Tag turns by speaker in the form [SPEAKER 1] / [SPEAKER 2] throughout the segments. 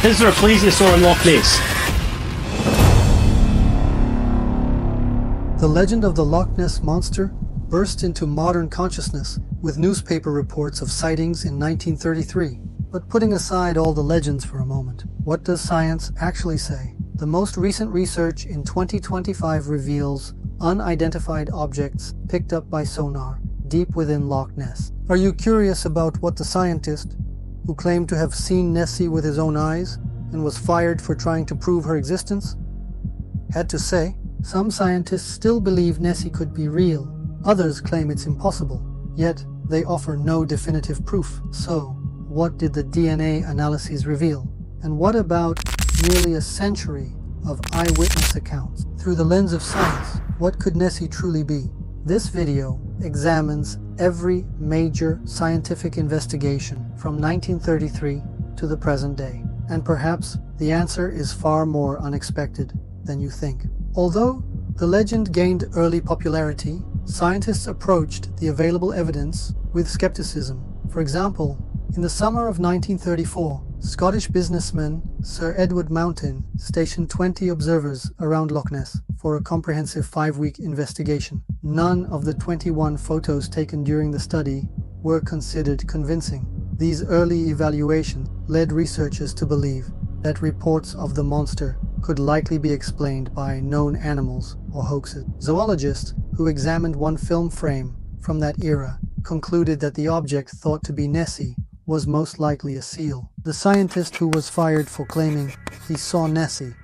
[SPEAKER 1] Is there a plesiosaur in Loch Ness?
[SPEAKER 2] The legend of the Loch Ness Monster burst into modern consciousness with newspaper reports of sightings in 1933. But putting aside all the legends for a moment, what does science actually say? The most recent research in 2025 reveals unidentified objects picked up by sonar deep within Loch Ness. Are you curious about what the scientist, who claimed to have seen Nessie with his own eyes and was fired for trying to prove her existence, had to say? Some scientists still believe Nessie could be real. Others claim it's impossible, yet they offer no definitive proof. So, what did the DNA analyses reveal? And what about nearly a century of eyewitness accounts? Through the lens of science, what could Nessie truly be? This video examines every major scientific investigation from 1933 to the present day. And perhaps the answer is far more unexpected than you think. Although the legend gained early popularity, scientists approached the available evidence with skepticism. For example, in the summer of 1934, Scottish businessman Sir Edward Mountain stationed 20 observers around Loch Ness for a comprehensive 5-week investigation. None of the 21 photos taken during the study were considered convincing. These early evaluations led researchers to believe that reports of the monster could likely be explained by known animals or hoaxes. Zoologists who examined one film frame from that era concluded that the object thought to be Nessie was most likely a seal. The scientist who was fired for claiming he saw Nessie.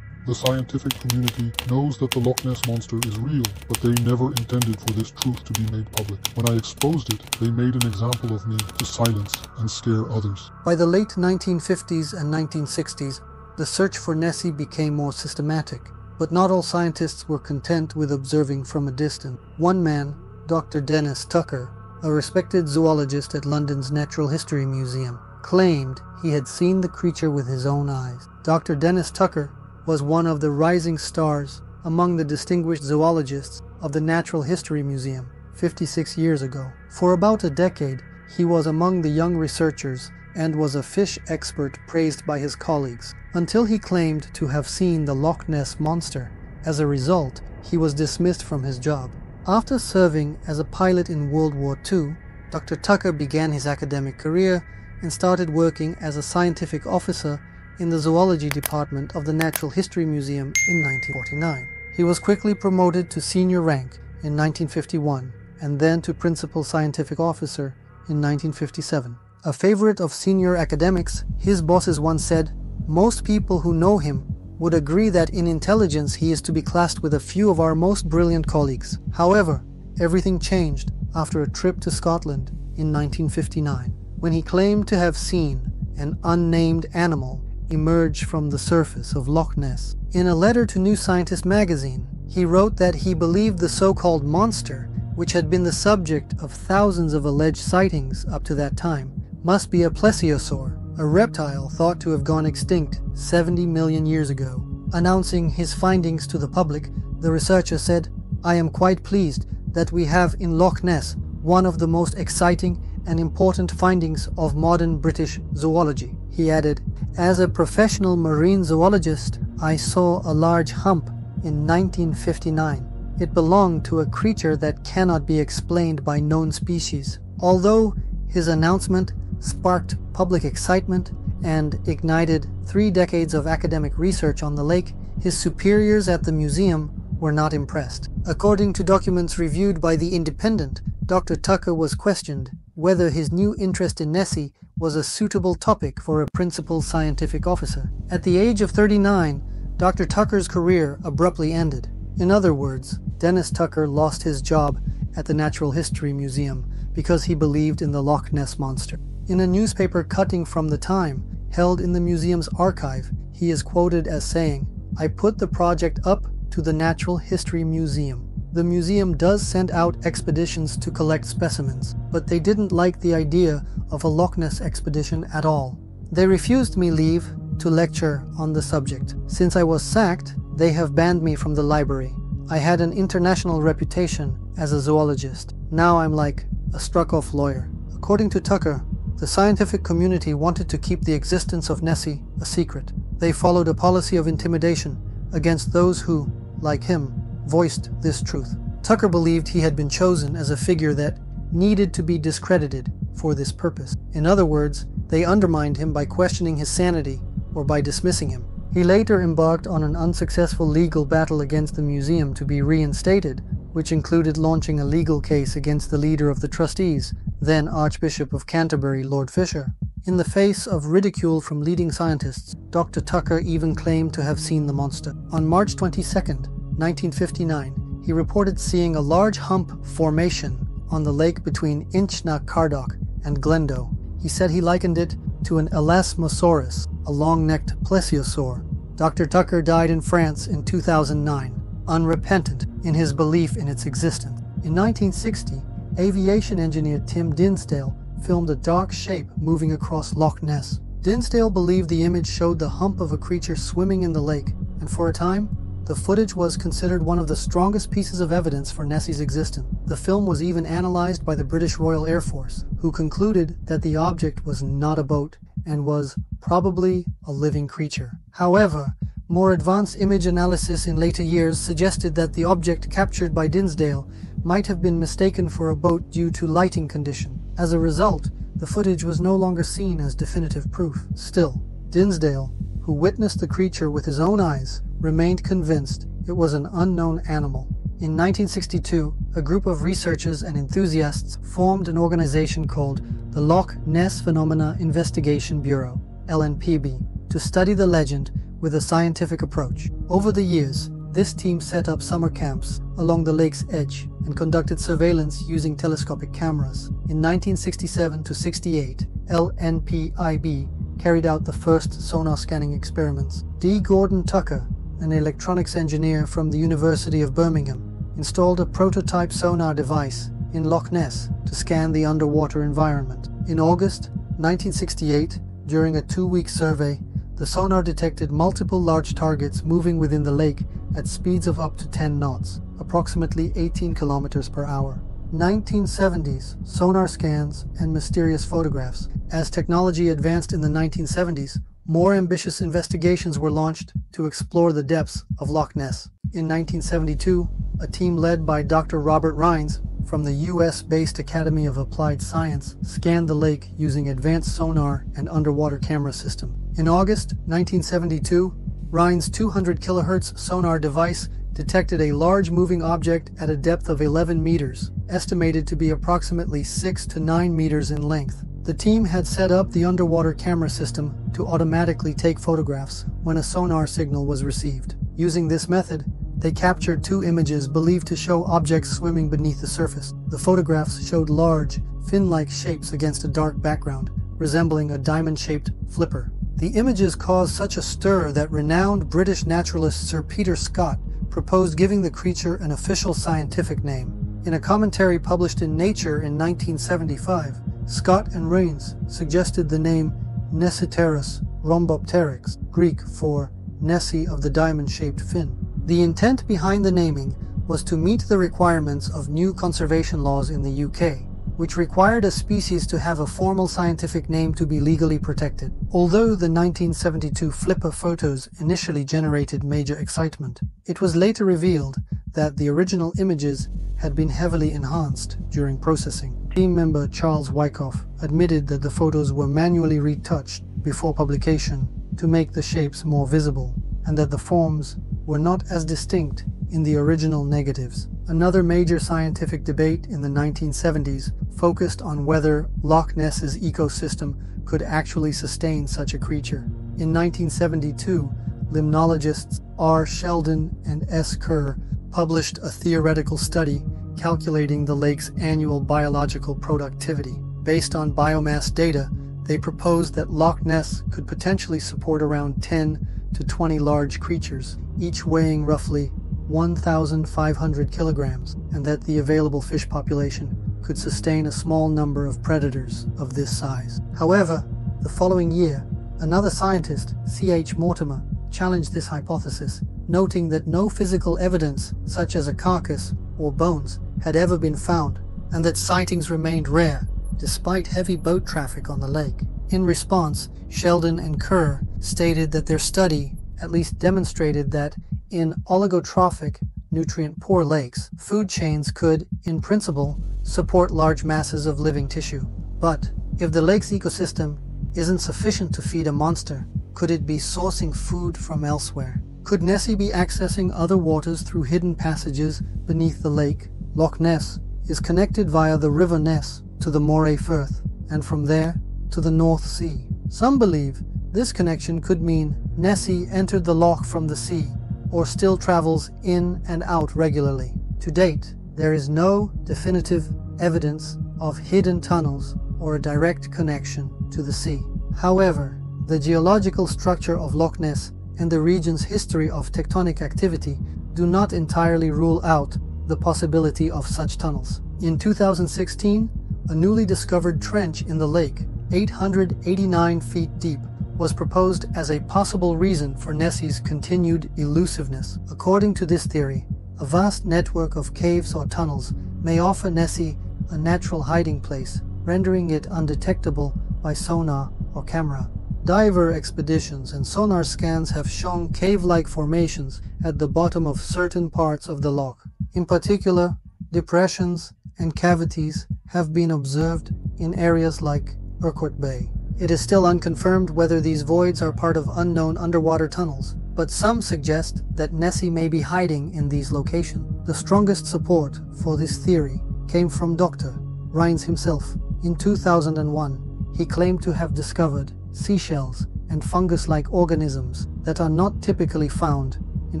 [SPEAKER 3] The scientific community knows that the Loch Ness Monster is real, but they never intended for this truth to be made public. When I exposed it, they made an example of me to silence and scare others.
[SPEAKER 2] By the late 1950s and 1960s, the search for Nessie became more systematic, but not all scientists were content with observing from a distance. One man, Dr. Dennis Tucker, a respected zoologist at London's Natural History Museum, claimed he had seen the creature with his own eyes. Dr. Dennis Tucker was one of the rising stars among the distinguished zoologists of the Natural History Museum 56 years ago. For about a decade, he was among the young researchers and was a fish expert praised by his colleagues, until he claimed to have seen the Loch Ness Monster. As a result, he was dismissed from his job. After serving as a pilot in World War II, Dr. Tucker began his academic career and started working as a scientific officer in the zoology department of the Natural History Museum in 1949. He was quickly promoted to senior rank in 1951 and then to principal scientific officer in 1957. A favorite of senior academics, his bosses once said, "Most people who know him would agree that in intelligence he is to be classed with a few of our most brilliant colleagues." However, everything changed after a trip to Scotland in 1959, when he claimed to have seen an unnamed animal emerge from the surface of Loch Ness. In a letter to New Scientist magazine, he wrote that he believed the so-called monster, which had been the subject of thousands of alleged sightings up to that time, must be a plesiosaur, a reptile thought to have gone extinct 70 million years ago. Announcing his findings to the public, the researcher said, "I am quite pleased that we have in Loch Ness one of the most exciting and important findings of modern British zoology." He added, "As a professional marine zoologist, I saw a large hump in 1959. It belonged to a creature that cannot be explained by known species." Although his announcement sparked public excitement and ignited 3 decades of academic research on the lake, his superiors at the museum were not impressed. According to documents reviewed by The Independent, Dr. Tucker was questioned whether his new interest in Nessie was a suitable topic for a principal scientific officer. At the age of 39, Dr. Tucker's career abruptly ended. In other words, Dennis Tucker lost his job at the Natural History Museum because he believed in the Loch Ness Monster. In a newspaper cutting from the time, held in the museum's archive, he is quoted as saying, "I put the project up to the Natural History Museum. The museum does send out expeditions to collect specimens, but they didn't like the idea of a Loch Ness expedition at all. They refused me leave to lecture on the subject. Since I was sacked, they have banned me from the library. I had an international reputation as a zoologist. Now I'm like a struck-off lawyer." According to Tucker, The scientific community wanted to keep the existence of Nessie a secret. They followed a policy of intimidation against those who, like him, voiced this truth. Tucker believed he had been chosen as a figure that needed to be discredited for this purpose. In other words, they undermined him by questioning his sanity or by dismissing him. He later embarked on an unsuccessful legal battle against the museum to be reinstated, which included launching a legal case against the leader of the trustees, then Archbishop of Canterbury, Lord Fisher. In the face of ridicule from leading scientists, Dr. Tucker even claimed to have seen the monster. On March 22, 1959, he reported seeing a large hump formation on the lake between Inchna-Carddock and Glendo. He said he likened it to an Elasmosaurus, a long-necked plesiosaur. Dr. Tucker died in France in 2009, unrepentant in his belief in its existence. In 1960, aviation engineer Tim Dinsdale filmed a dark shape moving across Loch Ness. Dinsdale believed the image showed the hump of a creature swimming in the lake, and for a time, the footage was considered one of the strongest pieces of evidence for Nessie's existence. The film was even analyzed by the British Royal Air Force, who concluded that the object was not a boat and was probably a living creature. However, more advanced image analysis in later years suggested that the object captured by Dinsdale might have been mistaken for a boat due to lighting condition. As a result, the footage was no longer seen as definitive proof. Still, Dinsdale, who witnessed the creature with his own eyes, remained convinced it was an unknown animal. In 1962, a group of researchers and enthusiasts formed an organization called the Loch Ness Phenomena Investigation Bureau, LNPIB, to study the legend with a scientific approach. Over the years, this team set up summer camps along the lake's edge and conducted surveillance using telescopic cameras. In 1967 to 68, LNPIB carried out the first sonar scanning experiments. D. Gordon Tucker, an electronics engineer from the University of Birmingham, installed a prototype sonar device in Loch Ness to scan the underwater environment. In August 1968, during a 2-week survey, the sonar detected multiple large targets moving within the lake at speeds of up to 10 knots, approximately 18 kilometers per hour. 1970s sonar scans and mysterious photographs. As technology advanced in the 1970s, more ambitious investigations were launched to explore the depths of Loch Ness. In 1972, a team led by Dr. Robert Rines from the US-based Academy of Applied Science scanned the lake using advanced sonar and underwater camera system. In August 1972, Rines' 200 kHz sonar device detected a large moving object at a depth of 11 meters, estimated to be approximately 6 to 9 meters in length. The team had set up the underwater camera system to automatically take photographs when a sonar signal was received. Using this method, they captured 2 images believed to show objects swimming beneath the surface. The photographs showed large, fin-like shapes against a dark background, resembling a diamond-shaped flipper. The images caused such a stir that renowned British naturalist Sir Peter Scott proposed giving the creature an official scientific name. In a commentary published in Nature in 1975, Scott and Rines suggested the name Nessiterus rhombopteryx, Greek for Nessie of the diamond-shaped fin. The intent behind the naming was to meet the requirements of new conservation laws in the UK, which required a species to have a formal scientific name to be legally protected. Although the 1972 flipper photos initially generated major excitement, it was later revealed that the original images had been heavily enhanced during processing. Team member Charles Wyckoff admitted that the photos were manually retouched before publication to make the shapes more visible, and that the forms were not as distinct in the original negatives. Another major scientific debate in the 1970s focused on whether Loch Ness's ecosystem could actually sustain such a creature. In 1972, limnologists R. Sheldon and S. Kerr published a theoretical study calculating the lake's annual biological productivity. Based on biomass data, they proposed that Loch Ness could potentially support around 10 to 20 large creatures, each weighing roughly 1,500 kilograms, and that the available fish population could sustain a small number of predators of this size. However, the following year, another scientist, C.H. Mortimer, challenged this hypothesis, noting that no physical evidence, such as a carcass or bones, had ever been found, and that sightings remained rare. despite heavy boat traffic on the lake. In response, Sheldon and Kerr stated that their study at least demonstrated that in oligotrophic, nutrient-poor lakes, food chains could, in principle, support large masses of living tissue. But if the lake's ecosystem isn't sufficient to feed a monster, could it be sourcing food from elsewhere? Could Nessie be accessing other waters through hidden passages beneath the lake? Loch Ness is connected via the River Ness to the Moray Firth, and from there to the North Sea. Some believe this connection could mean Nessie entered the loch from the sea, or still travels in and out regularly. To date, there is no definitive evidence of hidden tunnels or a direct connection to the sea. However, the geological structure of Loch Ness and the region's history of tectonic activity do not entirely rule out the possibility of such tunnels. In 2016, a newly discovered trench in the lake, 889 feet deep, was proposed as a possible reason for Nessie's continued elusiveness. According to this theory, a vast network of caves or tunnels may offer Nessie a natural hiding place, rendering it undetectable by sonar or camera. Diver expeditions and sonar scans have shown cave-like formations at the bottom of certain parts of the loch. In particular, depressions and cavities have been observed in areas like Urquhart Bay. It is still unconfirmed whether these voids are part of unknown underwater tunnels, but some suggest that Nessie may be hiding in these locations. The strongest support for this theory came from Dr. Rines himself. In 2001, he claimed to have discovered seashells and fungus-like organisms that are not typically found in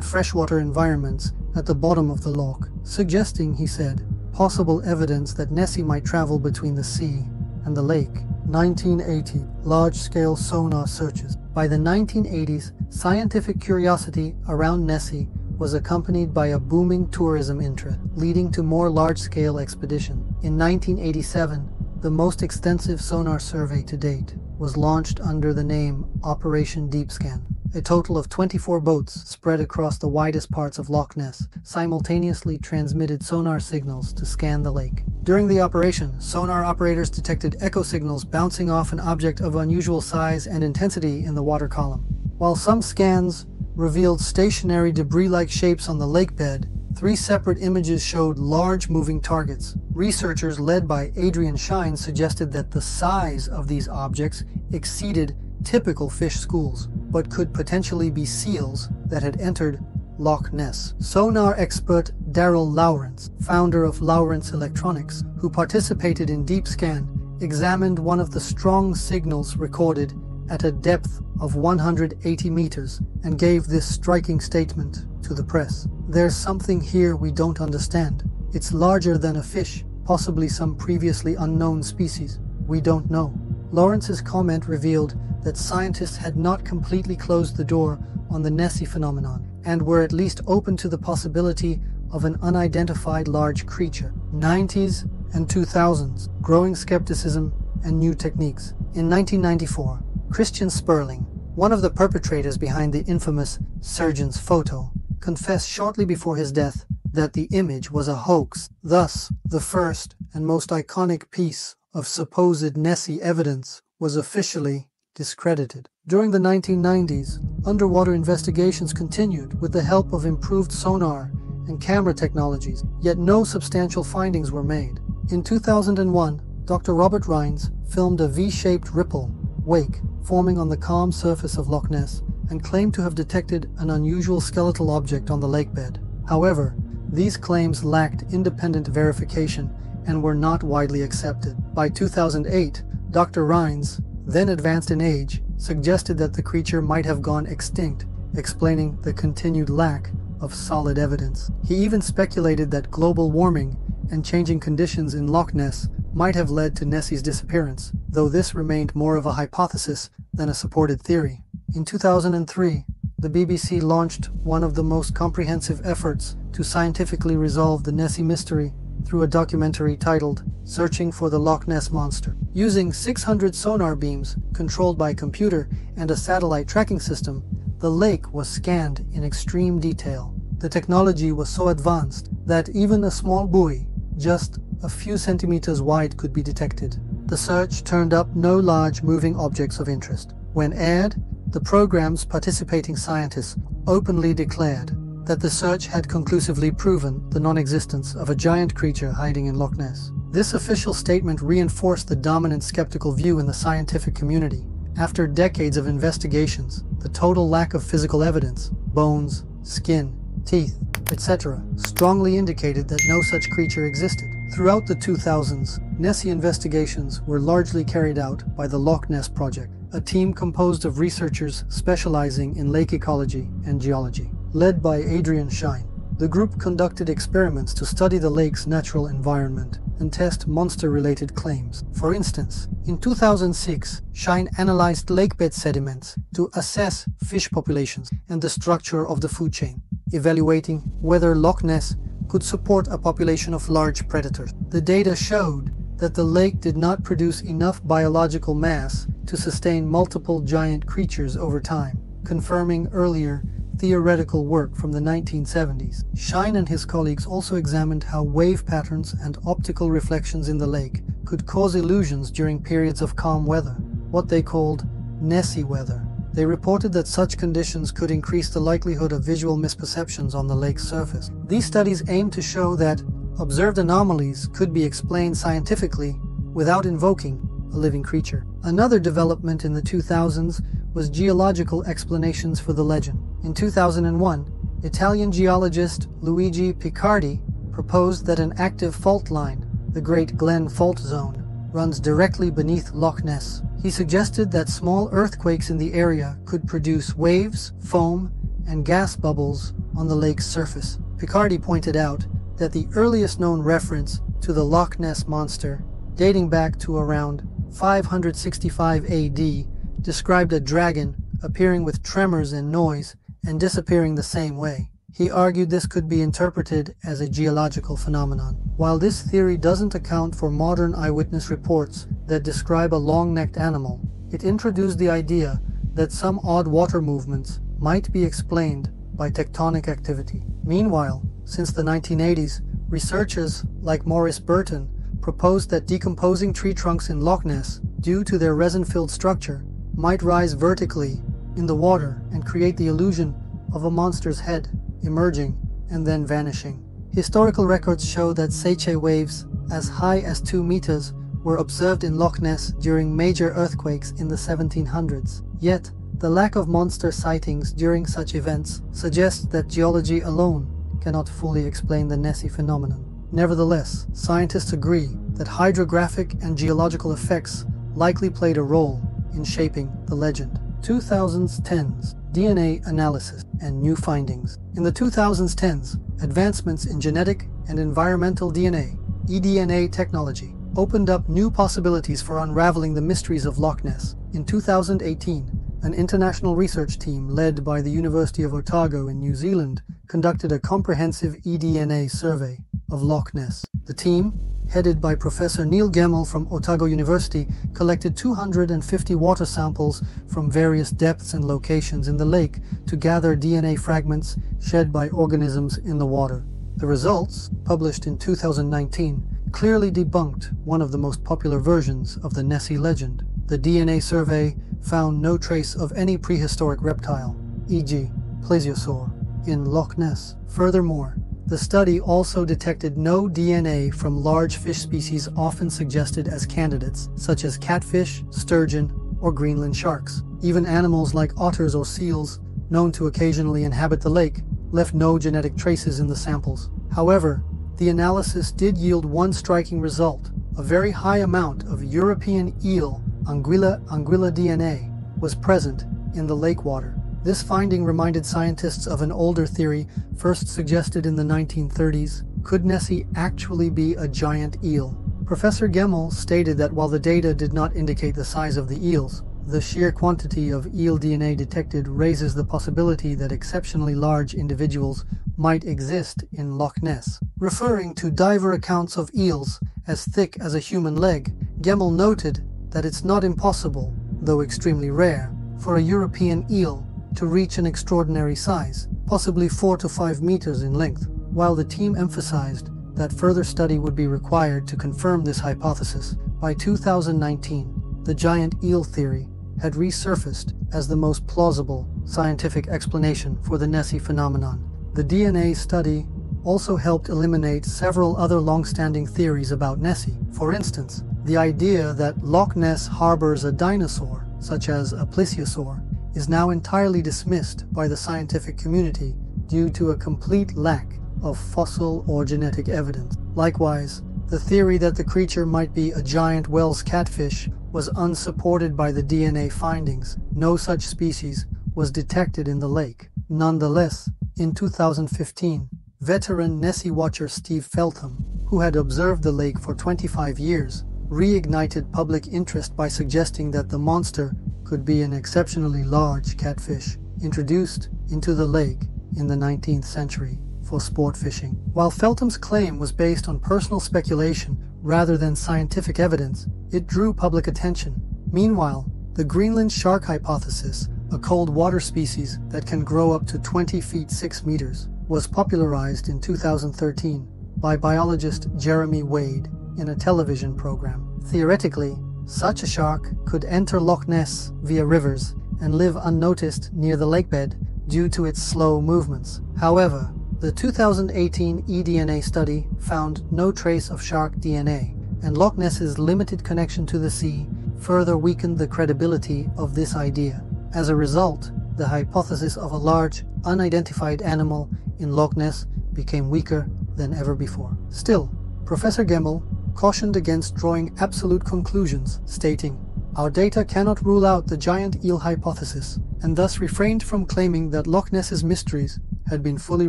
[SPEAKER 2] freshwater environments at the bottom of the loch, suggesting, he said, possible evidence that Nessie might travel between the sea and the lake. 1980, large-scale sonar searches. By the 1980s, scientific curiosity around Nessie was accompanied by a booming tourism interest, leading to more large-scale expeditions. In 1987, the most extensive sonar survey to date was launched under the name Operation Deepscan. A total of 24 boats spread across the widest parts of Loch Ness simultaneously transmitted sonar signals to scan the lake. During the operation, sonar operators detected echo signals bouncing off an object of unusual size and intensity in the water column. While some scans revealed stationary debris-like shapes on the lake bed, 3 separate images showed large moving targets. Researchers led by Adrian Shine suggested that the size of these objects exceeded typical fish schools, but could potentially be seals that had entered Loch Ness. Sonar expert Daryl Lawrence, founder of Lawrence Electronics, who participated in Deepscan, examined one of the strong signals recorded at a depth of 180 meters and gave this striking statement to the press. "There's something here we don't understand. It's larger than a fish, possibly some previously unknown species. We don't know." Lawrence's comment revealed that scientists had not completely closed the door on the Nessie phenomenon and were at least open to the possibility of an unidentified large creature. 90s and 2000s, growing skepticism and new techniques. In 1994, Christian Sperling, one of the perpetrators behind the infamous surgeon's photo, confessed shortly before his death that the image was a hoax. Thus, the first and most iconic piece of supposed Nessie evidence was officially discredited. During the 1990s, underwater investigations continued with the help of improved sonar and camera technologies, yet no substantial findings were made. In 2001, Dr. Robert Rines filmed a V-shaped ripple wake forming on the calm surface of Loch Ness and claimed to have detected an unusual skeletal object on the lakebed. However, these claims lacked independent verification and were not widely accepted. By 2008, Dr. Rines, then advanced in age, suggested that the creature might have gone extinct, explaining the continued lack of solid evidence. He even speculated that global warming and changing conditions in Loch Ness might have led to Nessie's disappearance, though this remained more of a hypothesis than a supported theory. In 2003, the BBC launched one of the most comprehensive efforts to scientifically resolve the Nessie mystery through a documentary titled Searching for the Loch Ness Monster. Using 600 sonar beams controlled by a computer and a satellite tracking system, the lake was scanned in extreme detail. The technology was so advanced that even a small buoy, just a few centimeters wide, could be detected. the search turned up no large moving objects of interest. When aired, the program's participating scientists openly declared that the search had conclusively proven the non-existence of a giant creature hiding in Loch Ness. This official statement reinforced the dominant skeptical view in the scientific community. After decades of investigations, the total lack of physical evidence, bones, skin, teeth, etc., strongly indicated that no such creature existed. Throughout the 2000s, Nessie investigations were largely carried out by the Loch Ness Project, a team composed of researchers specializing in lake ecology and geology. Led by Adrian Shine, the group conducted experiments to study the lake's natural environment and test monster-related claims. For instance, in 2006, Shine analyzed lakebed sediments to assess fish populations and the structure of the food chain, evaluating whether Loch Ness could support a population of large predators. The data showed that the lake did not produce enough biological mass to sustain multiple giant creatures over time, confirming earlier theoretical work from the 1970s. Shine and his colleagues also examined how wave patterns and optical reflections in the lake could cause illusions during periods of calm weather, what they called Nessie weather. They reported that such conditions could increase the likelihood of visual misperceptions on the lake's surface. These studies aimed to show that observed anomalies could be explained scientifically without invoking a living creature. Another development in the 2000s was geological explanations for the legend. In 2001, Italian geologist Luigi Picardi proposed that an active fault line, the Great Glen Fault Zone, runs directly beneath Loch Ness. He suggested that small earthquakes in the area could produce waves, foam, and gas bubbles on the lake's surface. Picardi pointed out that the earliest known reference to the Loch Ness Monster, dating back to around 565 AD, described a dragon appearing with tremors and noise and disappearing the same way. He argued this could be interpreted as a geological phenomenon. While this theory doesn't account for modern eyewitness reports that describe a long-necked animal, it introduced the idea that some odd water movements might be explained by tectonic activity. Meanwhile, since the 1980s, researchers like Maurice Burton proposed that decomposing tree trunks in Loch Ness, due to their resin-filled structure, might rise vertically in the water and create the illusion of a monster's head emerging and then vanishing. Historical records show that Seiche waves as high as 2 meters were observed in Loch Ness during major earthquakes in the 1700s. Yet, the lack of monster sightings during such events suggests that geology alone cannot fully explain the Nessie phenomenon. Nevertheless, scientists agree that hydrographic and geological effects likely played a role in shaping the legend. 2010s DNA analysis and new findings. In the 2010s, advancements in genetic and environmental DNA, eDNA technology, opened up new possibilities for unraveling the mysteries of Loch Ness. In 2018, an international research team led by the University of Otago in New Zealand conducted a comprehensive eDNA survey of Loch Ness. The team, headed by Professor Neil Gemmell from Otago University, collected 250 water samples from various depths and locations in the lake to gather DNA fragments shed by organisms in the water. The results, published in 2019, clearly debunked one of the most popular versions of the Nessie legend. The DNA survey found no trace of any prehistoric reptile, e.g. plesiosaur, in Loch Ness. Furthermore, the study also detected no DNA from large fish species often suggested as candidates, such as catfish, sturgeon, or Greenland sharks. Even animals like otters or seals, known to occasionally inhabit the lake, left no genetic traces in the samples. However, the analysis did yield one striking result. A very high amount of European eel Anguilla DNA was present in the lake water. This finding reminded scientists of an older theory first suggested in the 1930s. Could Nessie actually be a giant eel? Professor Gemmell stated that while the data did not indicate the size of the eels, the sheer quantity of eel DNA detected raises the possibility that exceptionally large individuals might exist in Loch Ness. Referring to diver accounts of eels as thick as a human leg, Gemmell noted that it's not impossible, though extremely rare, for a European eel to reach an extraordinary size, possibly 4 to 5 meters in length. While the team emphasized that further study would be required to confirm this hypothesis. By 2019, the giant eel theory had resurfaced as the most plausible scientific explanation for the Nessie phenomenon. The DNA study also helped eliminate several other long-standing theories about Nessie. For instance, the idea that Loch Ness harbors a dinosaur, such as a plesiosaur, is now entirely dismissed by the scientific community due to a complete lack of fossil or genetic evidence. Likewise, the theory that the creature might be a giant Wells catfish was unsupported by the DNA findings. No such species was detected in the lake. Nonetheless, in 2015, veteran Nessie watcher Steve Feltham, who had observed the lake for 25 years, reignited public interest by suggesting that the monster could be an exceptionally large catfish introduced into the lake in the 19th century for sport fishing. While Feltham's claim was based on personal speculation rather than scientific evidence, it drew public attention. Meanwhile, the Greenland shark hypothesis, a cold water species that can grow up to 20 feet 6 meters, was popularized in 2013 by biologist Jeremy Wade in a television program. Theoretically, such a shark could enter Loch Ness via rivers and live unnoticed near the lakebed due to its slow movements. However, the 2018 eDNA study found no trace of shark DNA, and Loch Ness's limited connection to the sea further weakened the credibility of this idea. As a result, the hypothesis of a large, unidentified animal in Loch Ness became weaker than ever before. Still, Professor Gemmell cautioned against drawing absolute conclusions, stating, "Our data cannot rule out the giant eel hypothesis," and thus refrained from claiming that Loch Ness's mysteries had been fully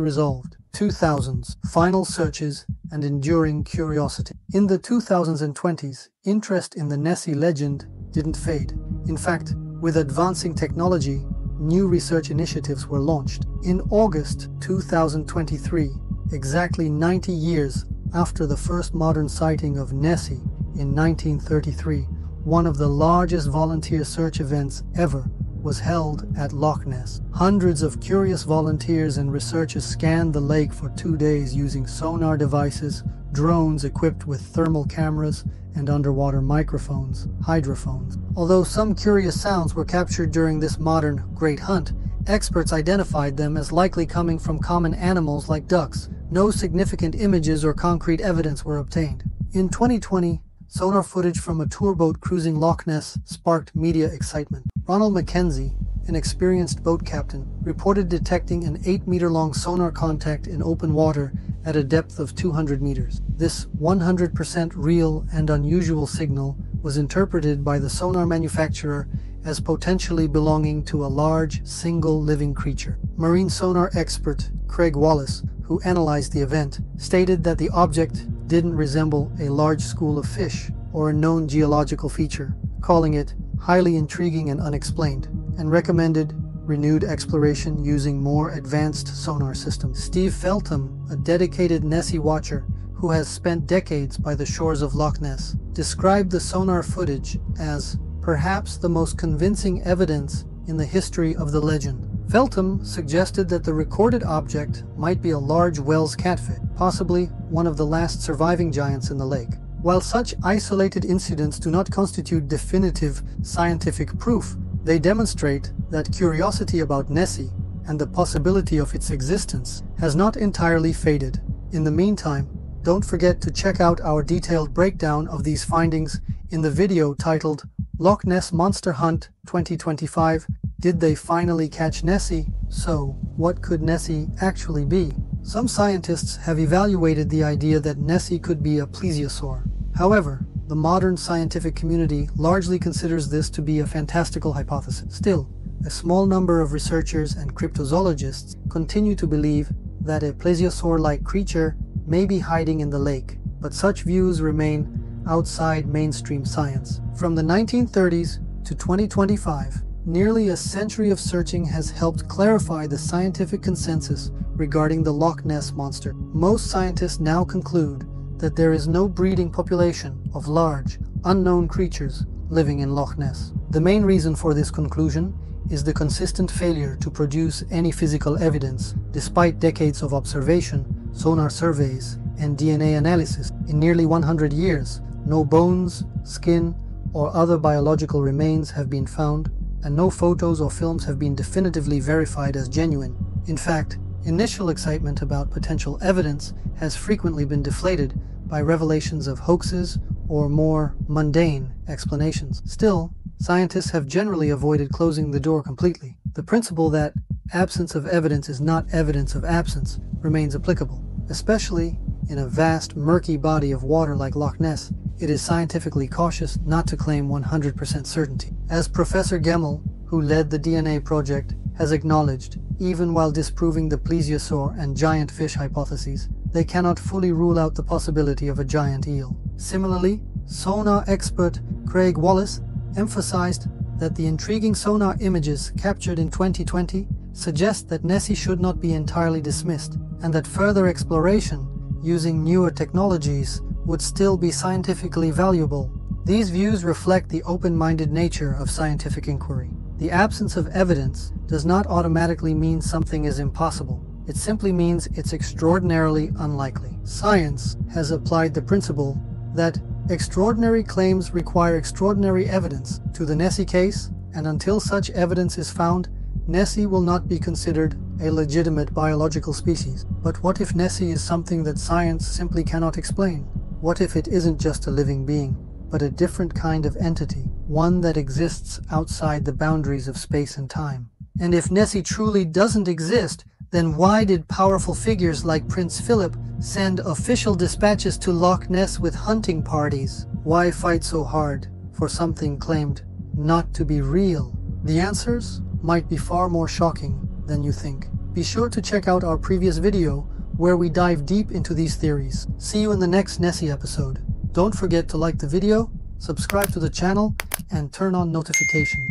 [SPEAKER 2] resolved. 2000s, final searches and enduring curiosity. In the 2000s and 20s, interest in the Nessie legend didn't fade. In fact, with advancing technology, new research initiatives were launched. In August 2023, exactly 90 years after the first modern sighting of Nessie in 1933, one of the largest volunteer search events ever was held at Loch Ness. Hundreds of curious volunteers and researchers scanned the lake for 2 days using sonar devices, drones equipped with thermal cameras, and underwater microphones, hydrophones. Although some curious sounds were captured during this modern Great Hunt, experts identified them as likely coming from common animals like ducks. No significant images or concrete evidence were obtained. In 2020, sonar footage from a tour boat cruising Loch Ness sparked media excitement. Ronald Mackenzie, an experienced boat captain, reported detecting an 8-meter-long sonar contact in open water at a depth of 200 meters. This 100% real and unusual signal was interpreted by the sonar manufacturer as potentially belonging to a large, single living creature. Marine sonar expert Craig Wallace, who analyzed the event, stated that the object didn't resemble a large school of fish or a known geological feature, calling it highly intriguing and unexplained, and recommended renewed exploration using more advanced sonar systems. Steve Feltham, a dedicated Nessie watcher who has spent decades by the shores of Loch Ness, described the sonar footage as perhaps the most convincing evidence in the history of the legend. Feltham suggested that the recorded object might be a large Wells catfish, possibly one of the last surviving giants in the lake. While such isolated incidents do not constitute definitive scientific proof, they demonstrate that curiosity about Nessie and the possibility of its existence has not entirely faded. In the meantime, don't forget to check out our detailed breakdown of these findings in the video titled Loch Ness Monster Hunt 2025. Did they finally catch Nessie? So, what could Nessie actually be? Some scientists have evaluated the idea that Nessie could be a plesiosaur. However, the modern scientific community largely considers this to be a fantastical hypothesis. Still, a small number of researchers and cryptozoologists continue to believe that a plesiosaur-like creature may be hiding in the lake, but such views remain outside mainstream science. From the 1930s to 2025, nearly a century of searching has helped clarify the scientific consensus regarding the Loch Ness Monster. Most scientists now conclude that there is no breeding population of large, unknown creatures living in Loch Ness. The main reason for this conclusion is the consistent failure to produce any physical evidence, despite decades of observation, sonar surveys, and DNA analysis. In nearly 100 years, no bones, skin, or other biological remains have been found, and no photos or films have been definitively verified as genuine. In fact, initial excitement about potential evidence has frequently been deflated by revelations of hoaxes or more mundane explanations. Still, scientists have generally avoided closing the door completely. The principle that absence of evidence is not evidence of absence remains applicable, especially in a vast, murky body of water like Loch Ness. It is scientifically cautious not to claim 100% certainty. As Professor Gemmell, who led the DNA project, has acknowledged, even while disproving the plesiosaur and giant fish hypotheses, they cannot fully rule out the possibility of a giant eel. Similarly, sonar expert Craig Wallace emphasized that the intriguing sonar images captured in 2020 suggest that Nessie should not be entirely dismissed, and that further exploration using newer technologies would still be scientifically valuable. These views reflect the open-minded nature of scientific inquiry. The absence of evidence does not automatically mean something is impossible. It simply means it's extraordinarily unlikely. Science has applied the principle that extraordinary claims require extraordinary evidence to the Nessie case, and until such evidence is found, Nessie will not be considered a legitimate biological species. But what if Nessie is something that science simply cannot explain? What if it isn't just a living being, but a different kind of entity, one that exists outside the boundaries of space and time? And if Nessie truly doesn't exist, then why did powerful figures like Prince Philip send official dispatches to Loch Ness with hunting parties? Why fight so hard for something claimed not to be real? The answers might be far more shocking than you think. Be sure to check out our previous video where we dive deep into these theories. See you in the next Nessie episode. Don't forget to like the video, subscribe to the channel, and turn on notifications.